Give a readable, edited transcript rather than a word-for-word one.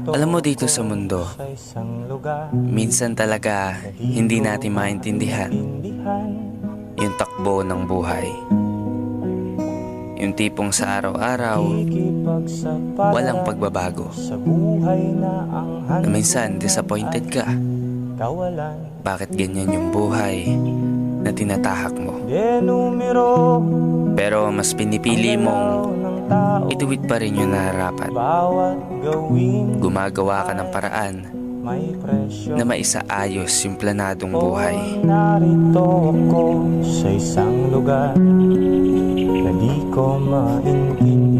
Alam mo, dito sa mundo, minsan talaga hindi natin maintindihan yung takbo ng buhay. Yung tipong sa araw-araw, walang pagbabago. Na minsan disappointed ka. Bakit ganyan yung buhay na tinatahak mo? Pero mas pinipili mong ituwid pa rin yung nararapat. Gumagawa ka ng paraan na maisaayos yung planadong buhay. Narito ako sa isang lugar na di ko maintindihan.